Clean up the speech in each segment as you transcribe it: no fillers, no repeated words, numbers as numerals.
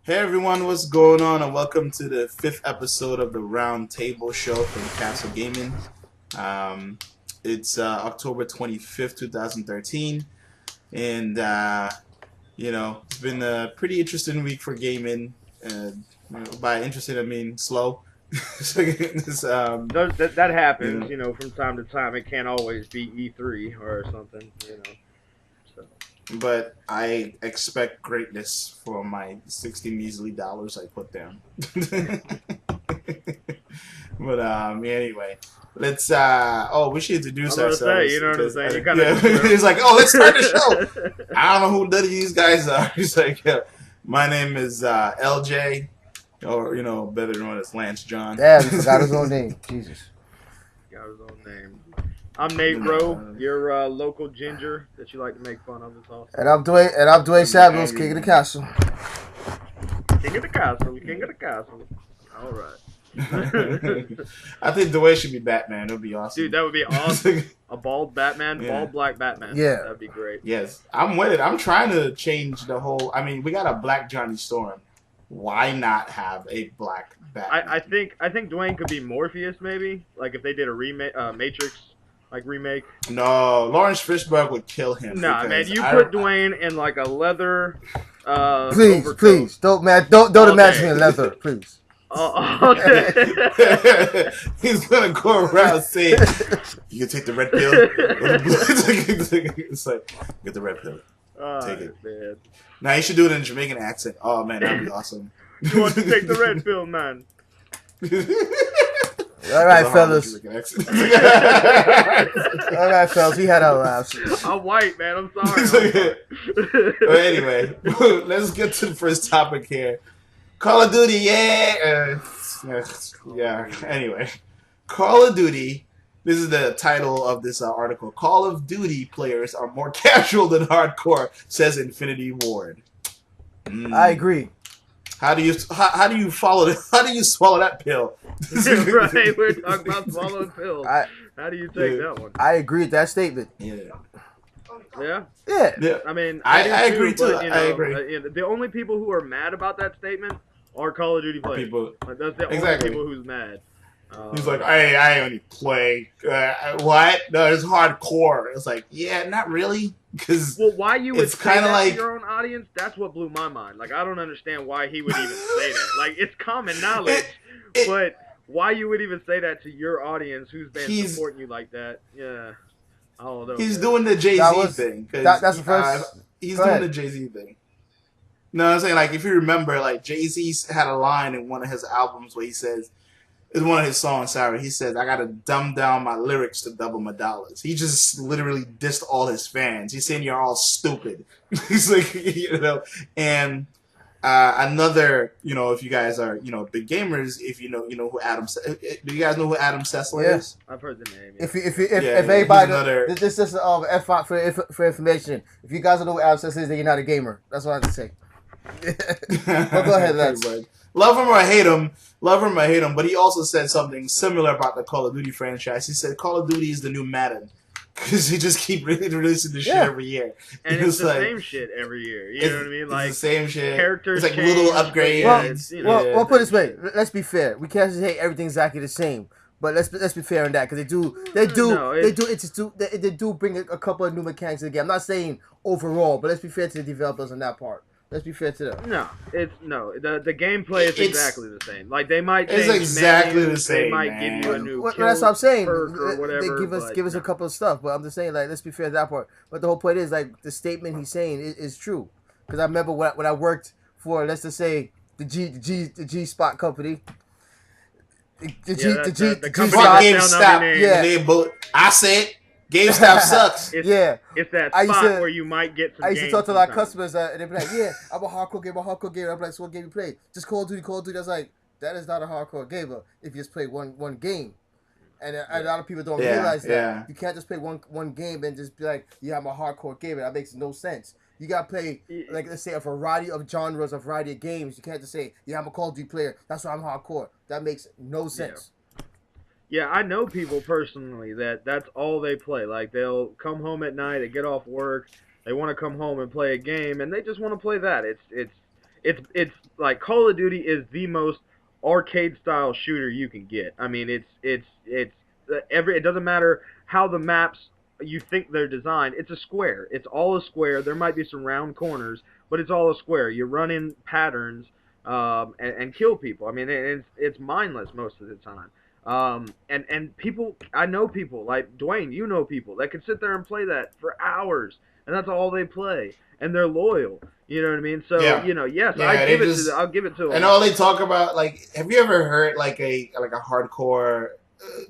Hey everyone, what's going on? And welcome to the fifth episode of the Round Table Show from Castle Gaming. Um, it's October 25th, 2013, and it's been a pretty interesting week for gaming. By interesting, I mean slow. So, That you happens, know, from time to time. It can't always be E3 or something. So but I expect greatness for my 60 measly dollars I put down. But anyway, let's we should introduce I'm gonna say, ourselves you know what I'm because saying. You kind of yeah, just, he's like, oh, let's start the show. I don't know who none of these guys are. He's like, yeah, my name is LJ, or better known as Lance John. Damn, he forgot his own name. Jesus. got his own name. I'm Nate Rowe, your local ginger that you like to make fun of. It's awesome. And I'm Dwayne Samuels, King of the Castle. King of the castle, king of the castle. All right. I think Dwayne should be Batman. It would be awesome. Dude, that would be awesome. A bald Batman, Yeah. bald black Batman. Yeah. That'd be great. Yes, I'm with it. I'm trying to change the whole. I mean, we got a black Johnny Storm. Why not have a black Batman? I think Dwayne could be Morpheus maybe, like if they did a remake, Matrix remake. No, Lawrence Fishburne would kill him. Nah, man, because you put Dwayne in like a leather. Please, overcoat. please, don't imagine me in leather, please. Okay. He's gonna go around saying, "You can take the red pill." It's like, get the red pill. Take it. Man. Now you should do it in a Jamaican accent. Oh man, that'd be awesome. You want to take the red pill, man? All right, fellas. All right, fellas. We had our laughs. I'm white, man. I'm sorry. But anyway, let's get to the first topic here. Call of Duty, yeah. Yeah. Anyway, Call of Duty. This is the title of this article. Call of Duty players are more casual than hardcore, says Infinity Ward. I agree. How do you follow? How do you swallow that pill? Right, we're talking about swallowing pills. How do you take that one? I agree with that statement. Yeah. Yeah. Yeah. I mean, I agree too. But, I agree. The only people who are mad about that statement are Call of Duty players. That's the only people who's mad. He's like, I only play what? No, it's hardcore. It's like, yeah, not really, because why you would it's say kind of that like to your own audience? That's what blew my mind. Like, I don't understand why he would even say that. Like, it's common knowledge, but why you would even say that to your audience who's been supporting you like that? Yeah, I don't know. He's doing the Jay-Z thing. That's the first. He's doing the Jay-Z thing. No, I'm saying, like, if you remember, like, Jay-Z had a line in one of his albums where he says, it's one of his songs, sorry. He says, I gotta dumb down my lyrics to double my dollars. He just literally dissed all his fans. He's saying you're all stupid. He's like, and another, if you guys are, big gamers, if you know who do you guys know who Adam Sessler is? I've heard the name. Yeah. If anybody, this is F for information. If you guys don't know who Adam Sessler is, then you're not a gamer. That's what I have to say. But go ahead, Lance. Love him or hate him, but he also said something similar about the Call of Duty franchise. He said Call of Duty is the new Madden because he just keep releasing this shit every year. And it's the same shit every year. You know what I mean? Like, it's the same shit. Characters it's like little upgrades. Well, put it this way. Let's be fair. We can't just say everything's exactly the same. But let's be fair on that because they do bring a couple of new mechanics to the game. I'm not saying overall, but let's be fair to the developers on that part. Let's be fair to them. The gameplay is exactly the same. Like they might change exactly the same. They might give you a new that's what I'm saying. Or whatever, they give us a couple of stuff, but I'm just saying like let's be fair to that part. But the whole point is like the statement he's saying is true because I remember when I worked for let's just say the G Spot company. The G Spot GameStop. Yeah, I said. GameStop sucks. It's that spot where you might get some I used to talk to a lot of customers and they'd be like, yeah, I'm a hardcore gamer. I'm like, so what game you play? Just Call of Duty. I was like, that is not a hardcore gamer if you just play one game. And a lot of people don't realize that. Yeah. You can't just play one game and just be like, yeah, I'm a hardcore gamer. That makes no sense. You gotta play, like, let's say, a variety of genres, a variety of games. You can't just say, yeah, I'm a Call of Duty player. That's why I'm hardcore. That makes no sense. Yeah, I know people personally that's all they play. Like, they'll come home at night, they get off work, they want to come home and play a game, and they just want to play that. it's like Call of Duty is the most arcade style shooter you can get. I mean, it's it doesn't matter how the maps you think they're designed. It's a square. It's all a square. There might be some round corners, but it's all a square. You run in patterns and kill people. I mean, it's mindless most of the time. And people, I know people like Dwayne. You know people that can sit there and play that for hours, and that's all they play, and they're loyal. You know what I mean? So yes, I'll give it to them. And all they talk about, like, have you ever heard like a hardcore,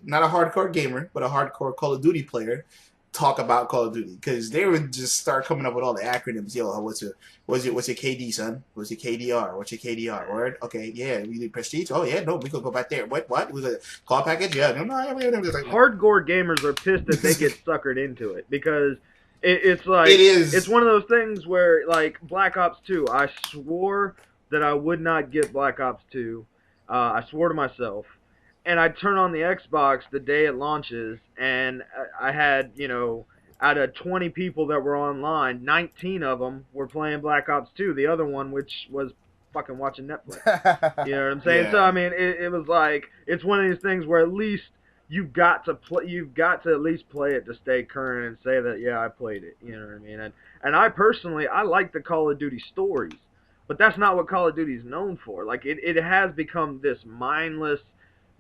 not a hardcore gamer, but a hardcore Call of Duty player talk about Call of Duty? Because they would just start coming up with all the acronyms. Yo, what's your KD, son? What's your KDR? What's your KDR? Word? Okay, yeah, we did prestige. Oh yeah, no, we could go back there. What? We got call package? Yeah, no. Hardcore gamers are pissed that they get suckered into it because it's like it's one of those things where like Black Ops 2. I swore that I would not get Black Ops 2. I swore to myself. And I turn on the Xbox the day it launches, and I had, out of 20 people that were online, 19 of them were playing Black Ops 2. The other one, which was fucking watching Netflix. You know what I'm saying? Yeah. So I mean, it was like it's one of these things where at least you've got to at least play it to stay current and say that I played it. You know what I mean? And I personally I like the Call of Duty stories, but that's not what Call of Duty is known for. Like it has become this mindless,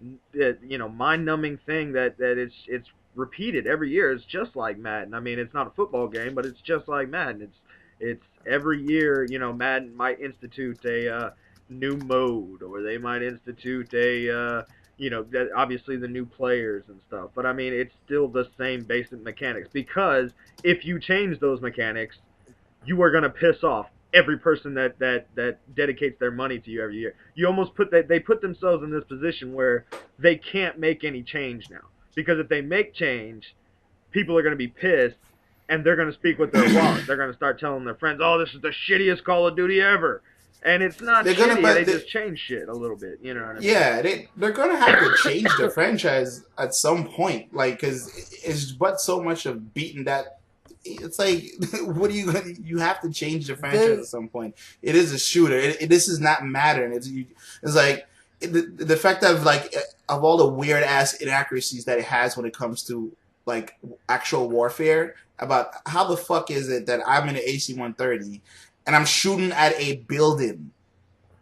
mind-numbing thing that it's repeated every year. It's just like Madden. I mean, it's not a football game, but it's just like Madden. It's every year, Madden might institute a new mode, or they might institute a obviously the new players and stuff. But I mean, it's still the same basic mechanics, because if you change those mechanics, you are going to piss off every person that dedicates their money to you every year. You almost they put themselves in this position where they can't make any change now, because if they make change, people are going to be pissed, and they're going to speak with their wallet. They're going to start telling their friends, "Oh, this is the shittiest Call of Duty ever." And it's not shitty. They just change shit a little bit, you know what I mean? Yeah, they're going to have to change the franchise at some point, like, because it's but so much of beating that. It's like, what are you have to change the franchise at some point. It is a shooter. This is not Madden. It's like the fact of all the weird ass inaccuracies that it has when it comes to like actual warfare. About how the fuck is it that I'm in an AC-130 and I'm shooting at a building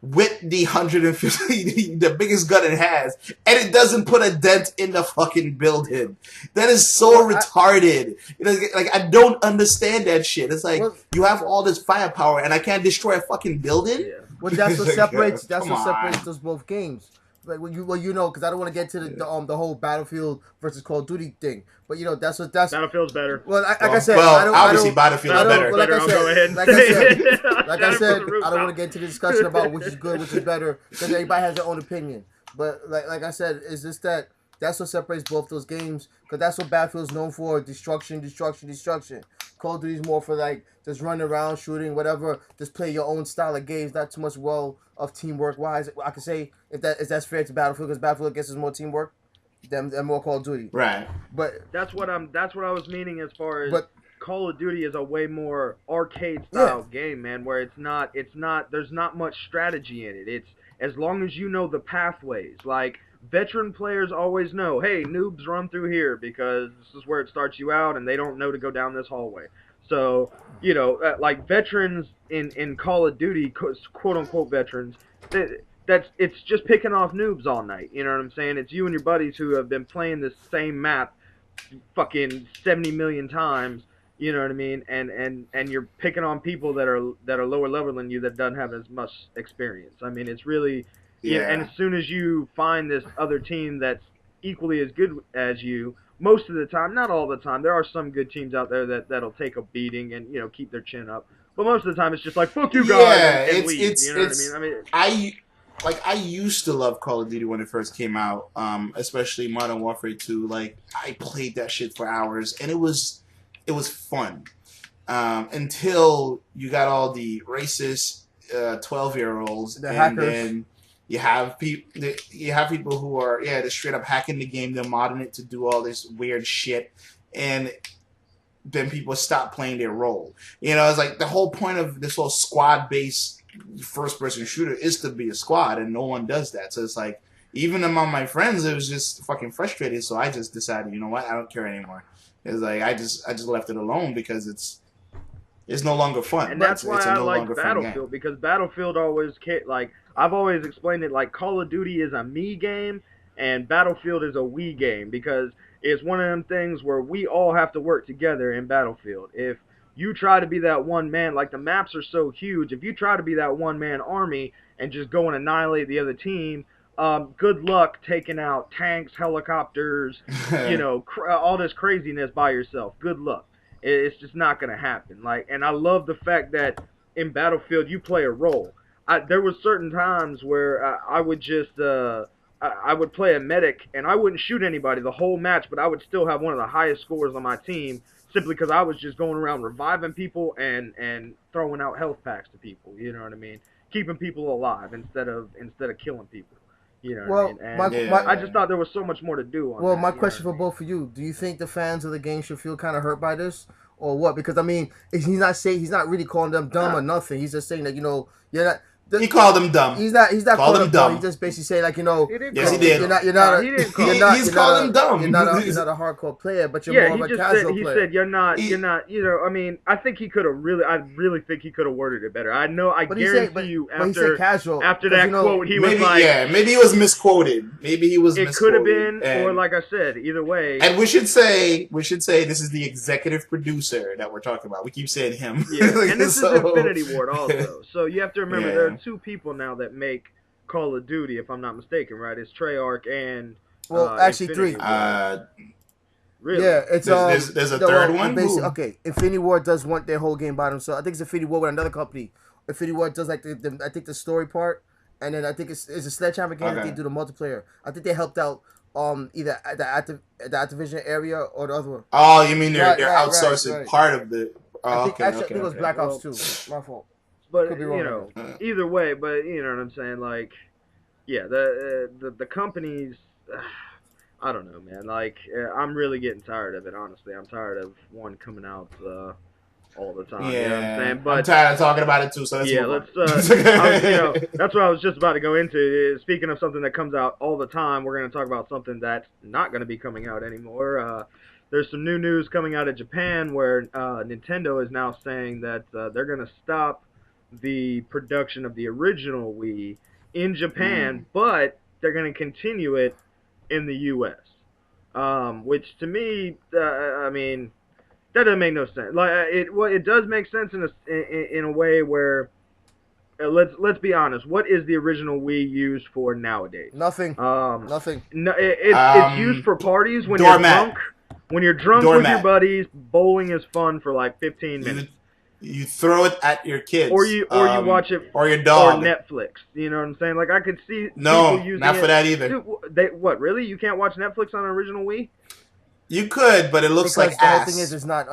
with the 150, the biggest gun it has, and it doesn't put a dent in the fucking building. That is so retarded. Like, I don't understand that shit. It's like, you have all this firepower and I can't destroy a fucking building? Yeah. Well, that's what separates those both games. Like, because I don't want to get to the whole Battlefield versus Call of Duty thing, but that's Battlefield's better. Well, like I said, obviously Battlefield's better. Like I said, I don't want to get into the discussion about which is good, which is better, because everybody has their own opinion. But like I said, it's just that's what separates both those games, because that's what Battlefield's known for: destruction. Call of Duty is more for like just running around, shooting, whatever. Just play your own style of games, not too much of teamwork wise. I could say if that's fair to Battlefield, because Battlefield gets us more teamwork than more Call of Duty. Right. But that's what I was meaning as far as Call of Duty is a way more arcade style game, man, where it's not there's not much strategy in it. It's as long as you know the pathways. Like veteran players always know, hey, noobs run through here because this is where it starts you out, and they don't know to go down this hallway. So, like veterans in Call of Duty, quote unquote veterans, it's just picking off noobs all night. You know what I'm saying? It's you and your buddies who have been playing this same map fucking 70 million times. You know what I mean? And you're picking on people that are lower level than you that doesn't have as much experience. I mean, it's really and as soon as you find this other team that's equally as good as you, most of the time, not all the time, there are some good teams out there that'll take a beating and keep their chin up. But most of the time, it's just like fuck you guys and leave. You know what I mean? I used to love Call of Duty when it first came out, especially Modern Warfare 2. Like, I played that shit for hours, and it was fun until you got all the racist 12-year-olds, the hackers. Then you have people who are they're straight up hacking the game, they're modding it to do all this weird shit, and then people stop playing their role. It's like the whole point of this whole squad-based first person shooter is to be a squad, and no one does that. So it's like, even among my friends, it was just fucking frustrated. So I just decided, you know what, I don't care anymore. It's like I just left it alone because it's no longer fun. And that's why I like Battlefield, because Battlefield always like, I've always explained it like Call of Duty is a me game and Battlefield is a we game, because it's one of them things where we all have to work together in Battlefield. If you try to be that one man, like the maps are so huge, if you try to be that one man army and just go and annihilate the other team, good luck taking out tanks, helicopters, all this craziness by yourself. Good luck. It's just not going to happen. Like, and I love the fact that in Battlefield you play a role. There was certain times where I would just I would play a medic and I wouldn't shoot anybody the whole match, but I would still have one of the highest scores on my team simply because I was just going around reviving people and throwing out health packs to people. You know what I mean? Keeping people alive instead of killing people. You know what I mean? And I just thought there was so much more to do on that, my question for both of you, do you think the fans of the game should feel kind of hurt by this? Or what? Because, I mean, he's not really calling them dumb or nothing. He's just saying that, you're not... He called them dumb. He's not calling them dumb. He just basically saying, like, Yes, he did. He's calling them dumb. You're not a hardcore player, but you're more of a casual player. He said you're not, I mean, I think he could have I really think he could have worded it better. I guarantee you after that quote, he was like... Yeah, maybe he was misquoted. It could have been, or like I said, either way. And we should say this is the executive producer that we're talking about. We keep saying him. Yeah, and this is Infinity Ward also. So you have to remember there are two people now that make Call of Duty, if I'm not mistaken, right? It's Treyarch and actually Infinity 3. Really? Yeah, it's there's a third one. Okay, Infinity Ward does want their whole game by themselves. I think it's Infinity Ward with another company. Infinity Ward does like I think the story part, and then I think it's a Sledgehammer game that they do the multiplayer. I think they helped out either the Activision area or the other one. Oh, you mean they're outsourcing part of the? I think it was Black Ops 2. My fault. But either way, but you know what I'm saying, like, yeah, the companies, I don't know, man. Like, I'm really getting tired of it. Honestly, I'm tired of one coming out all the time. Yeah, you know what I'm saying? But I'm tired of talking about it too. So that's what I was just about to go into. Speaking of something that comes out all the time, we're going to talk about something that's not going to be coming out anymore. There's some new news coming out of Japan where Nintendo is now saying that they're going to stop the production of the original Wii in Japan, but they're going to continue it in the U.S. Which to me, I mean, that doesn't make no sense. Like it does make sense in a way where let's be honest. What is the original Wii used for nowadays? Nothing. Nothing. No, it's used for parties when you're drunk. When you're drunk with your buddies, bowling is fun for like 15 minutes. You throw it at your kids, or you watch it, or your dog, or Netflix. You know what I'm saying? Like I could see no, people using not for that either. Dude, what really? You can't watch Netflix on an original Wii? You could, but it looks like the ass. whole thing is, it's not.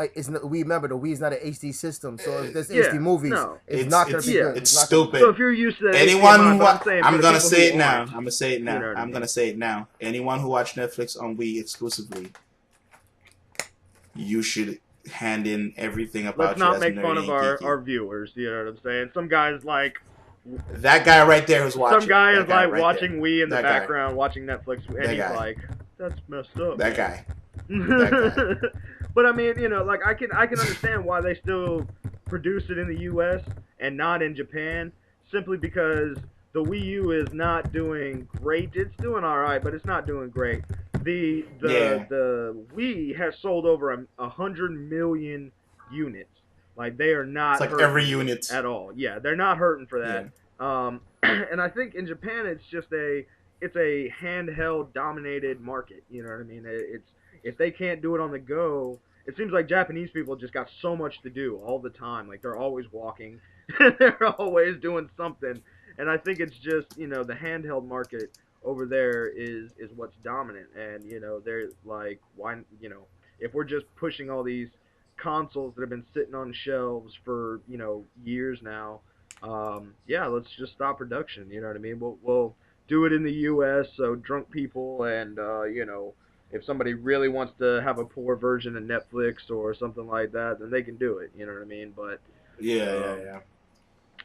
We remember the Wii is not an HD system, so if there's HD movies, it's not gonna be good. It's stupid. So if you're used to that, I'm gonna say it now. I'm gonna say it now. I'm gonna say it now. Anyone who watched Netflix on Wii exclusively, you should hand in everything about you. Let's not make fun of our viewers. You know what I'm saying? Some guys like that guy right there who's watching. Some guy is like watching Wii in the background, watching Netflix, and he's like, "That's messed up." That guy. But I mean, like I can understand why they still produce it in the U.S. and not in Japan, simply because the Wii U is not doing great. It's doing all right, but it's not doing great. The Wii has sold over 100 million units. Like they are not. It's like every unit at all. Yeah, they're not hurting for that. Yeah. And I think in Japan it's a handheld dominated market. You know what I mean? If they can't do it on the go, it seems like Japanese people just got so much to do all the time. Like they're always walking, they're always doing something. And I think it's just the handheld market over there is what's dominant. And they're like, why if we're just pushing all these consoles that have been sitting on shelves for years now, let's just stop production. You know what I mean? We'll do it in the U.S. so drunk people and if somebody really wants to have a poor version of Netflix or something like that, then they can do it. You know what I mean? But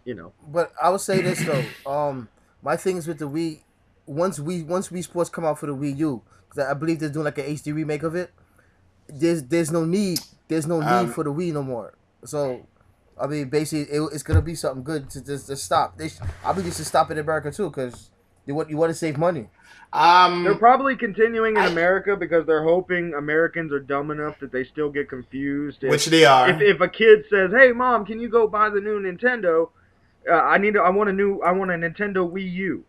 you know. But I would say this though. My things with the Wii, once Wii Sports come out for the Wii U, because I believe they're doing like an HD remake of it. There's no need for the Wii no more. So, I mean, basically, it's gonna be something good to stop. I believe they should stop it in America too, because you want to save money. They're probably continuing in America because they're hoping Americans are dumb enough that they still get confused. Which they are. If a kid says, "Hey, Mom, can you go buy the new Nintendo? I want a Nintendo Wii U."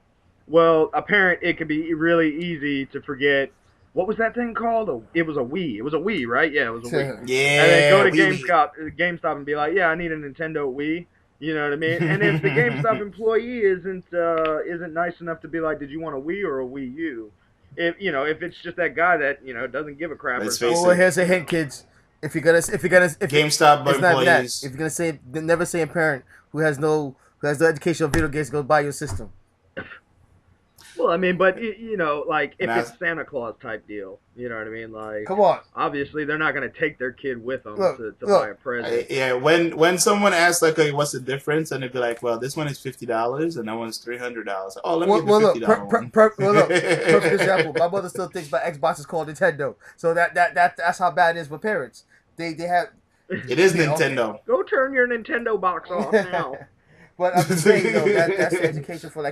Well, a parent, it could be really easy to forget. What was that thing called? It was a Wii. It was a Wii, right? Yeah, it was a Wii. Yeah. And then go to GameStop and be like, "Yeah, I need a Nintendo Wii." You know what I mean? And if the GameStop employee isn't nice enough to be like, "Did you want a Wii or a Wii U?" If it's just that guy that doesn't give a crap. Well, here's a hint, kids. If GameStop employees, if you're gonna say, never say a parent who has no education of video games go buy your system. Well, I mean, but like if it's Santa Claus type deal, you know what I mean? Like, come on. Obviously, they're not going to take their kid with them to buy a present. Yeah, when someone asks like, "Okay, what's the difference?" and they'd be like, "Well, this one is $50 and that one's $300." Oh, let me get the $50 one. Perfect example. My mother still thinks my Xbox is called Nintendo, so that's how bad it is with parents. They have. It is Nintendo. Go turn your Nintendo box off now. But I'm just saying, that's the education for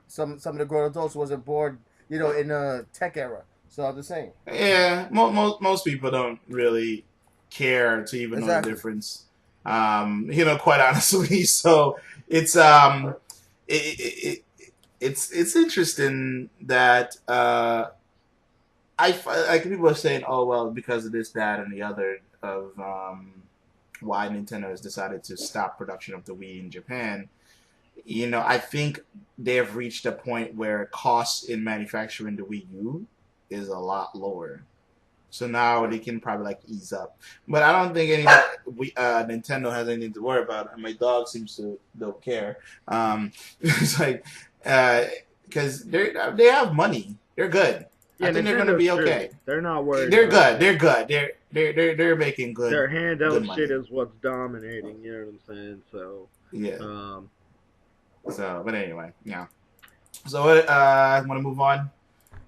some of the grown adults who wasn't born, in a tech era. So I'm just saying. Yeah, most people don't really care to even know the difference. Quite honestly. So it's it's interesting that people are saying, oh well, because of this, that, and the other of why Nintendo has decided to stop production of the Wii in Japan. I think they have reached a point where costs in manufacturing the Wii U is a lot lower. So now they can probably ease up. But I don't think Nintendo has anything to worry about. And my dog seems to don't care. It's like because they have money. They're good. Yeah, I think they're going to be okay. They're not worried. They're good. They're good. They're making good. Their handheld good shit is what's dominating. You know what I'm saying? So yeah. But anyway, yeah. So I want to move on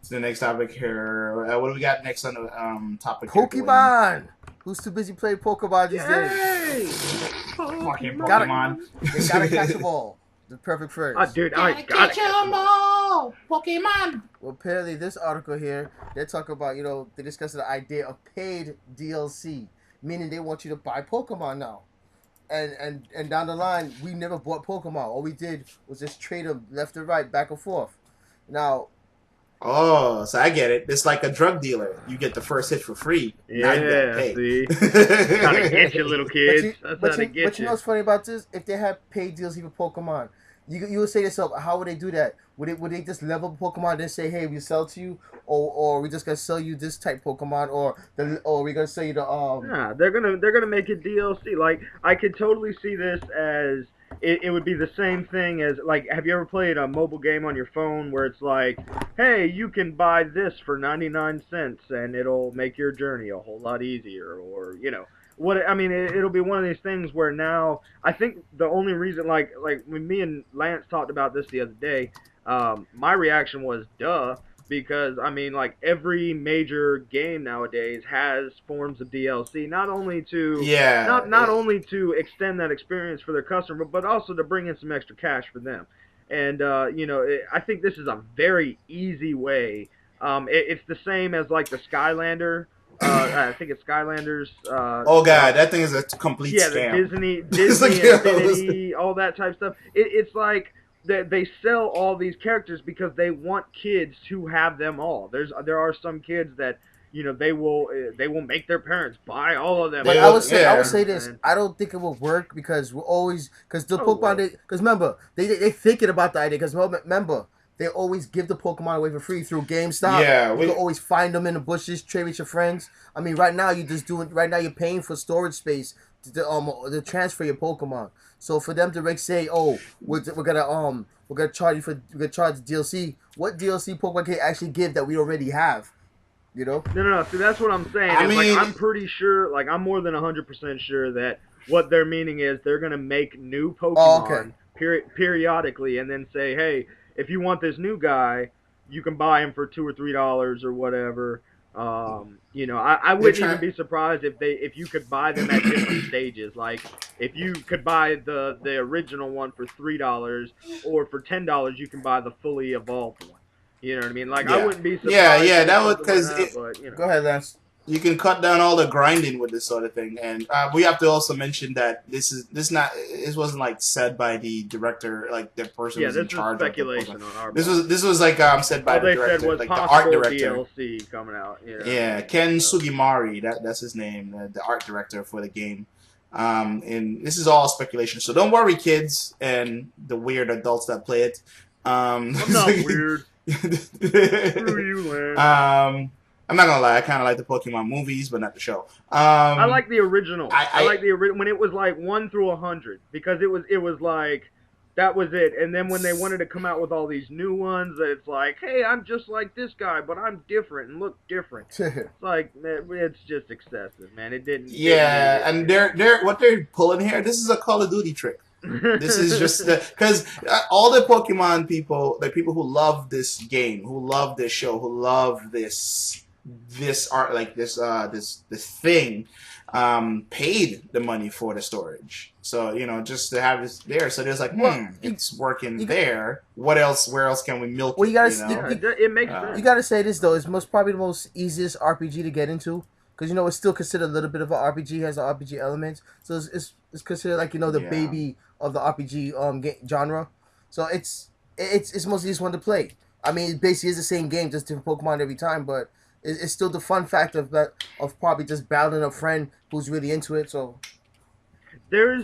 to the next topic here. What do we got next on the topic? Pokemon. Who's too busy playing Pokemon these days? Fucking Pokemon. They gotta catch them all. The perfect phrase. Dude, I gotta catch them all. Pokemon. Well, apparently this article here, they're talking about, they discussed the idea of paid DLC, meaning they want you to buy Pokemon now. And down the line, we never bought Pokemon. All we did was just trade them left and right, back and forth. Now. Oh, so I get it. It's like a drug dealer. You get the first hit for free. Yeah, see. Gotta get you, little kids. But you know what's funny about this? If they had paid deals even Pokemon, you would say to yourself, how would they do that? Would they just level Pokemon and say, hey, we sell to you, or we just gonna sell you this type Pokemon, or we gonna sell you the Yeah, they're gonna make it DLC. Like, I could totally see this as it would be the same thing as, like, have you ever played a mobile game on your phone where it's like, hey, you can buy this for 99 cents and it'll make your journey a whole lot easier, or it'll be one of these things where now I think the only reason, like when me and Lance talked about this the other day, my reaction was duh, because every major game nowadays has forms of DLC, not only to only to extend that experience for their customer, but also to bring in some extra cash for them. And I think this is a very easy way. It's the same as like the Skylander. I think it's Skylanders. Oh god, that thing is a complete scam. Yeah, the Disney Infinity, all that type of stuff. It's like they sell all these characters because they want kids to have them all. There are some kids that they will make their parents buy all of them. But I would say this. I don't think it will work because the Pokemon. Because remember, they thinking about the idea. Because remember, they always give the Pokemon away for free through GameStop. Yeah, you can always find them in the bushes, trade with your friends. I mean, right now you're paying for storage space to transfer your Pokemon. So for them to say, oh, we're gonna charge DLC. What DLC Pokemon can actually give that we already have? No. See, that's what I'm saying. I'm pretty sure, I'm more than 100% sure that what they're meaning is they're gonna make new Pokemon periodically, and then say, hey, if you want this new guy, you can buy him for $2 or $3 or whatever. I wouldn't even be surprised if you could buy them at different stages. Like if you could buy the original one for $3, or for $10 you can buy the fully evolved one. You know what I mean? Like I wouldn't be surprised. Yeah, that would because go ahead, Lance. You can cut down all the grinding with this sort of thing, and we have to also mention that this wasn't like said by the director, like the person who's in charge. Yeah, this is speculation on our. This was like said by the director, said was like the art director. DLC coming out. Yeah, Ken Sugimori, that's his name, the art director for the game. And this is all speculation, so don't worry, kids, and the weird adults that play it. I'm not weird. Screw you, man. I'm not gonna lie, I kind of like the Pokemon movies, but not the show. I like the original. I like the original when it was like 1 through 100, because it was like that was it. And then when they wanted to come out with all these new ones, it's like, hey, I'm just like this guy, but I'm different and look different. It's like, man, it's just excessive, man. It didn't. Yeah, and they're what they're pulling here. This is a Call of Duty trick. This is just because all the Pokemon people, the people who love this game, who love this show, who love this art, like this thing, paid the money for the storage. So just to have this there, so there's like, it's working there. What else? Where else can we milk? Well, it makes sense. You gotta say this though. It's probably the most easiest RPG to get into. Because it's still considered a little bit of an RPG, has an RPG element, so it's considered like the baby of the RPG genre. So it's most easiest one to play. I mean, it basically is the same game, just different Pokemon every time, but it's still the fun factor of probably just battling a friend who's really into it. So there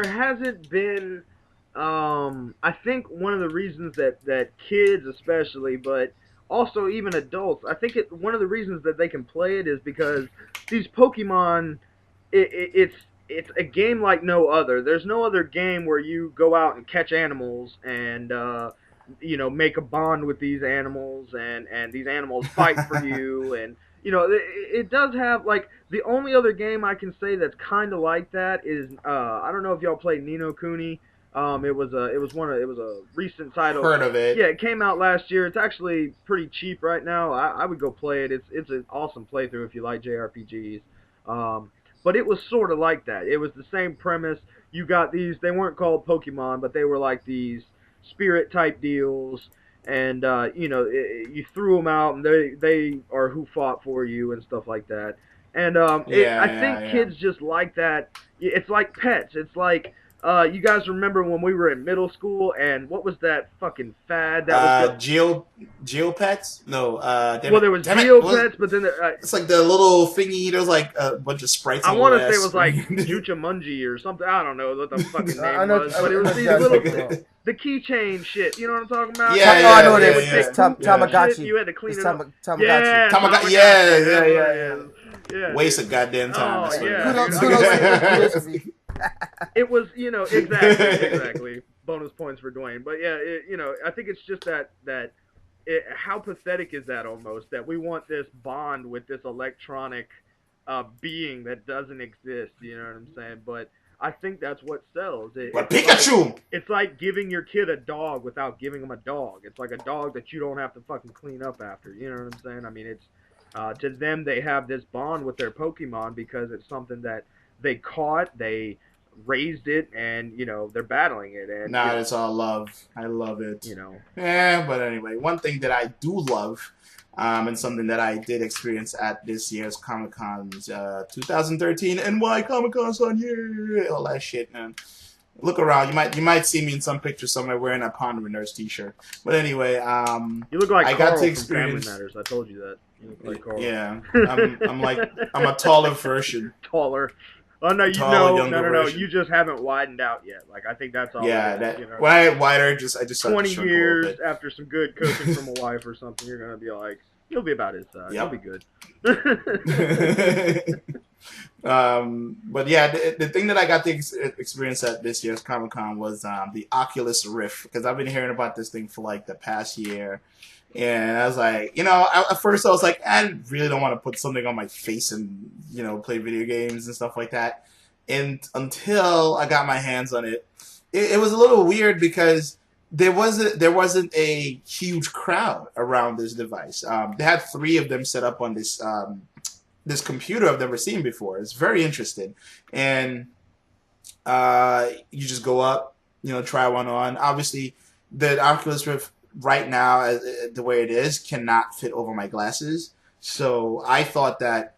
hasn't been. I think one of the reasons that kids especially, but also even adults, I think one of the reasons that they can play it is because these Pokemon, it's a game like no other. There's no other game where you go out and catch animals and make a bond with these animals, and these animals fight for you, and it does have, like, the only other game I can say that's kind of like that is I don't know if y'all played Ni no Kuni. It was a recent title. Heard of it? Yeah, it came out last year. It's actually pretty cheap right now. I would go play it. It's an awesome playthrough if you like JRPGs. But it was sort of like that. It was the same premise. You got these. They weren't called Pokemon, but they were like these spirit type deals. And you threw them out, and they are who fought for you and stuff like that. And I think kids just like that. It's like pets. It's like. You guys remember when we were in middle school, and what was that fucking fad that was Geopets? No, there was Geopets, but then it's like the little thingy. There was like a bunch of sprites. I want to say it was like Juchamunji or something. I don't know what the fucking name was, but it was these little the keychain shit. You know what I'm talking about? I know what it is. Tamagotchi. You had to clean it up. Tamagotchi. Yeah. Waste of goddamn time. Oh, yeah. It was, exactly. Bonus points for Dwayne. But yeah, I think it's just that how pathetic is that almost, that we want this bond with this electronic being that doesn't exist, you know what I'm saying? But I think that's what sells. Pikachu! It's like giving your kid a dog without giving him a dog. It's like a dog that you don't have to fucking clean up after, you know what I'm saying? I mean, it's, to them, they have this bond with their Pokemon because it's something that they caught, they raised it, and they're battling it. And it's all love. I love it. But anyway, one thing that I do love, and something that I did experience at this year's Comic-Con's 2013 NY Comic-Con, son, yeah, all that shit, man. Look around. You might see me in some picture somewhere wearing a Ponder Nurse t-shirt. But anyway, you look like Carl from Family Matters. I told you that. You look like Carl. Yeah, I'm a taller version. Taller. Oh no, no. You just haven't widened out yet. Like, I think that's all. Yeah, when I get wider, I just 20 years after some good coaching from a wife or something, you're gonna be like, you'll be about his size. You'll be good. But yeah, the thing that I got to experience at this year's Comic-Con was the Oculus Rift, because I've been hearing about this thing for like the past year. And I was like, at first I was like, I really don't want to put something on my face and, play video games and stuff like that. And until I got my hands on it, it was a little weird because there wasn't a huge crowd around this device. They had 3 of them set up on this computer I've never seen before. It's very interesting, and you just go up, try one on. Obviously, the Oculus Rift right now, the way it is, cannot fit over my glasses. So I thought that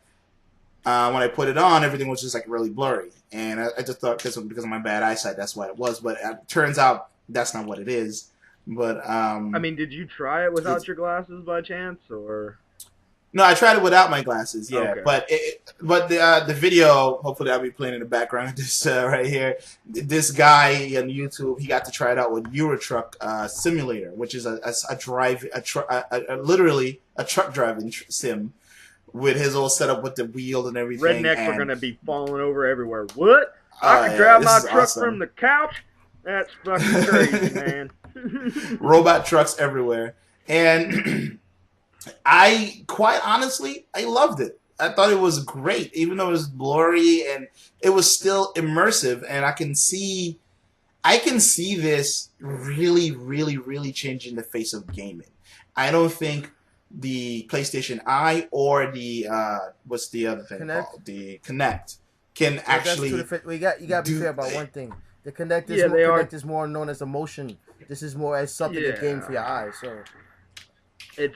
when I put it on, everything was just like really blurry, and I just thought because of my bad eyesight, that's what it was. But it turns out that's not what it is. But I mean, did you try it without your glasses by chance, or? No, I tried it without my glasses. Yeah, Okay. but the video, hopefully I'll be playing in the background. This right here, this guy on YouTube, he got to try it out with Euro Truck Simulator, which is literally a truck driving sim with his old setup with the wheel and everything. Rednecks are gonna be falling over everywhere. What? I can drive my truck awesome. from the couch? That's fucking crazy, man. Robot trucks everywhere, and I quite honestly, I loved it. I thought it was great, even though it was blurry, and it was still immersive. And I can see this really, really, really changing the face of gaming. I don't think the PlayStation Eye or the what's the other thing Kinect? called? The Kinect can actually. You got to be fair about one thing. The Kinect is, Kinect is more known as a motion. This is more as something to game for your eyes. So.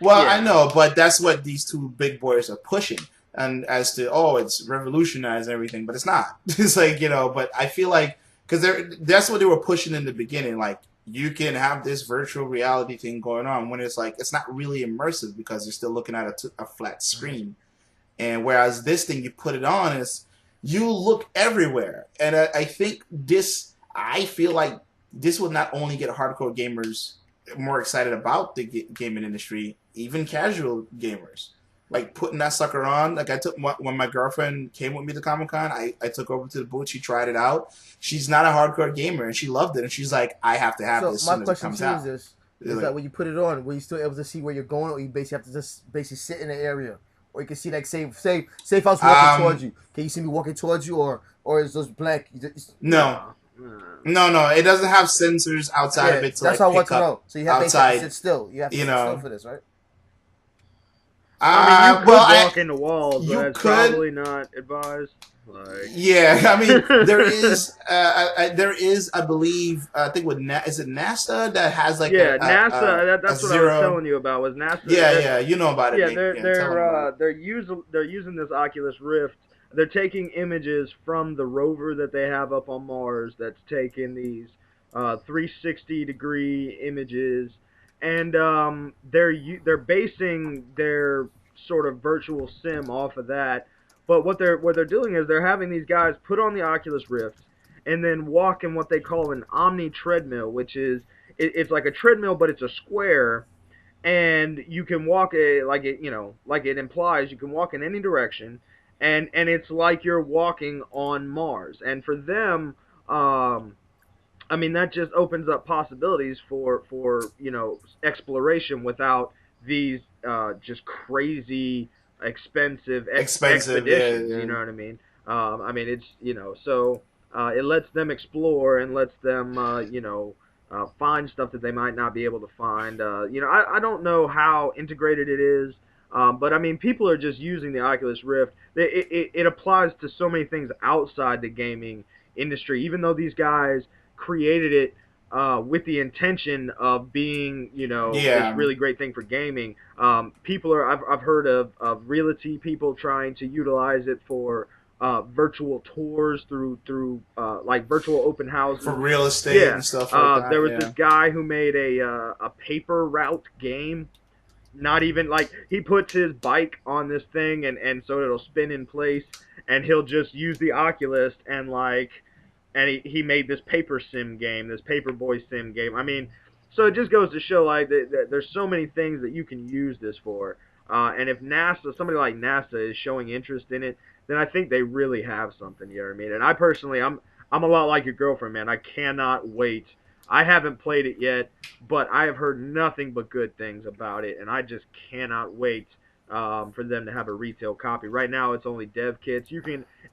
I know, but that's what these 2 big boys are pushing, and as to it's revolutionized everything, but it's not. It's like but I feel like because that's what they were pushing in the beginning, like you can have this virtual reality thing going on when it's like it's not really immersive because you're still looking at a flat screen, and whereas this thing you put it on is you look everywhere, and I think I feel like this will not only get hardcore gamers more excited about the gaming industry, even casual gamers. Like putting that sucker on. Like I took when my girlfriend came with me to Comic-Con, I took her over to the booth. She tried it out. She's not a hardcore gamer, and she loved it. And she's like, I have to have this as soon as it comes out. Is that when you put it on, were you still able to see where you're going, or you basically have to just sit in the area, or you can see like say if I was walking towards you, can you see me walking towards you, or is those blank? No. No, it doesn't have sensors outside of it to that's like what I want pick to up know. So you have to sit still. You have to sit still for this, right? I mean, you could walk into walls, but that's probably not advised. Yeah, I mean, there is, I believe, I think is it NASA that has like NASA. That's what I was telling you about. Was NASA? Yeah, you know about it. Yeah, they're using this Oculus Rift. They're taking images from the rover that they have up on Mars that's taking these 360-degree images, and they're basing their sort of virtual sim off of that. But what they're doing is they're having these guys put on the Oculus Rift and then walk in what they call an Omni treadmill, which is it's like a treadmill, but it's a square, and you can walk like it implies you can walk in any direction. And it's like you're walking on Mars. And for them, I mean, that just opens up possibilities for exploration without these just crazy expensive expeditions. Yeah. You know what I mean? I mean, it's so it lets them explore and lets them find stuff that they might not be able to find. I don't know how integrated it is. But I mean, people are just using the Oculus Rift. It applies to so many things outside the gaming industry. Even though these guys created it with the intention of being, this really great thing for gaming. People I've heard of realty people trying to utilize it for virtual tours through like virtual open houses for real estate and stuff like that. There was this guy who made a paper route game. Not even like he puts his bike on this thing and so it'll spin in place, and he'll just use the Oculus and he made this paper sim game, this paperboy sim game. I mean, so it just goes to show like that there's so many things that you can use this for. And if somebody like NASA is showing interest in it, then I think they really have something. You know what I mean? And I personally, I'm a lot like your girlfriend, man. I cannot wait. I haven't played it yet, but I have heard nothing but good things about it, and I just cannot wait for them to have a retail copy. Right now, it's only dev kits.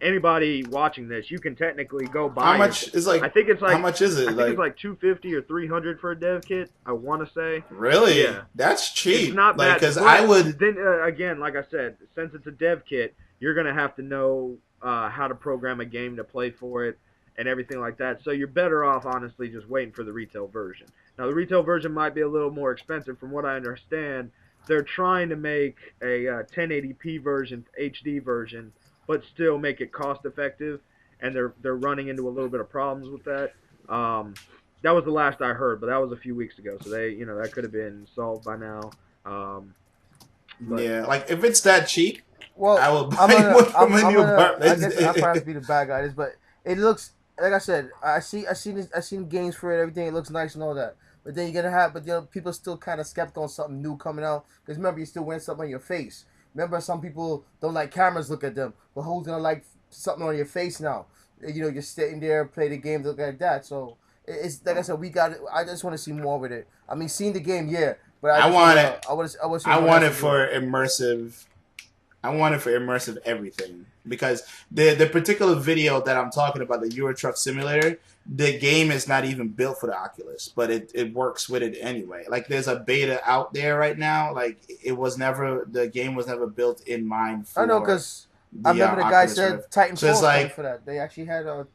Anybody watching this, you can technically go buy. How much is like? I think it's like how much is it? I think it's like $250 or $300 for a dev kit. I want to say. Really? Yeah, that's cheap. It's not bad because I would. Then again, like I said, since it's a dev kit, you're gonna have to know how to program a game to play for it and everything like that. So you're better off, honestly, just waiting for the retail version. Now, the retail version might be a little more expensive, from what I understand. They're trying to make a 1080p version, HD version, but still make it cost effective, and they're running into a little bit of problems with that. That was the last I heard, but that was a few weeks ago, so that could have been solved by now. Yeah, like if it's that cheap, well, I will buy one from a new apartment. I guess I'll probably be the bad guy, but it looks like I said. I seen games for it. Everything, it looks nice and all that. But then you're gonna have, people still kind of skeptical on something new coming out. Because remember, you're still wearing something on your face. Remember, some people don't like cameras look at them. But who's gonna like something on your face now? You're sitting there, play the game, look like that. So it's like I said, I just want to see more with it. I mean, seeing the game, yeah. But I want it. I want it for immersive. I want it for immersive everything, because the particular video that I'm talking about, the Euro Truck Simulator, the game is not even built for the Oculus, but it works with it anyway. Like there's a beta out there right now. Like the game was never built in mind for. I know, because I remember the guy said Titanfall like, for that. They actually had a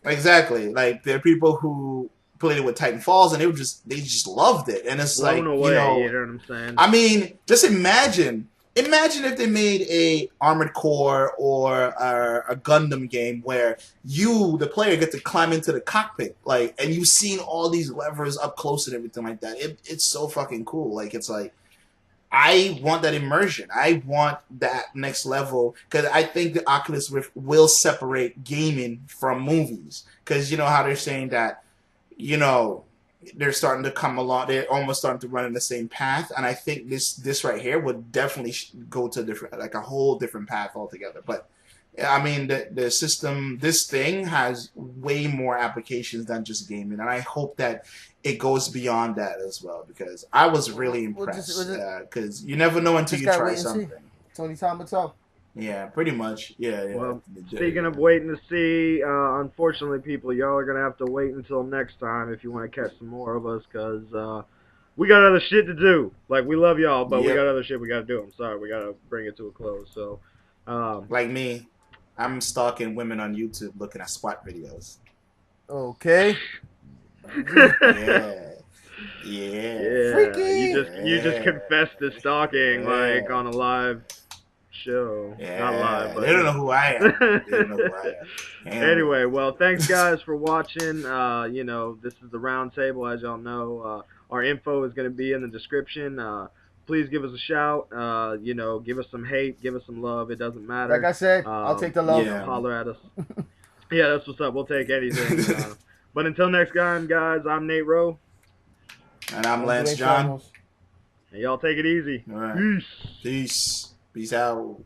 exactly. Like there are people who played it with Titanfalls, and they just loved it, and it's blown like away, you know what I'm saying? I mean, just imagine if they made a Armored Core or a Gundam game where you, the player, get to climb into the cockpit, like, and you've seen all these levers up close and everything like that. It's so fucking cool. Like, it's like, I want that immersion. I want that next level, because I think the Oculus Rift will separate gaming from movies. Because you know how they're saying that, they're starting to come along. They're almost starting to run in the same path, and I think this right here would definitely go to a whole different path altogether. But I mean, the system, this thing has way more applications than just gaming, and I hope that it goes beyond that as well, because I was really impressed. Because you never know until you try something. It's only time will tell. Yeah, pretty much. Yeah. Well, speaking of waiting to see, unfortunately, people, y'all are going to have to wait until next time if you want to catch some more of us, because we got other shit to do. Like, we love y'all, but we got other shit we got to do. I'm sorry, we got to bring it to a close. So, like me, I'm stalking women on YouTube looking at SWAT videos. Okay. Yeah. Freaky. You just confessed to stalking, like, on a live show. Yeah. Not live, but they don't know who I am. Anyway, well, thanks guys for watching. This is the round table, as y'all know. Our info is going to be in the description. Please give us a shout. Give us some hate, give us some love. It doesn't matter. Like I said, I'll take the love. Holler at us. Yeah, that's what's up. We'll take anything. But until next time, guys, I'm Nate Rowe. And I'm Lance John. And y'all take it easy. All right. Peace out.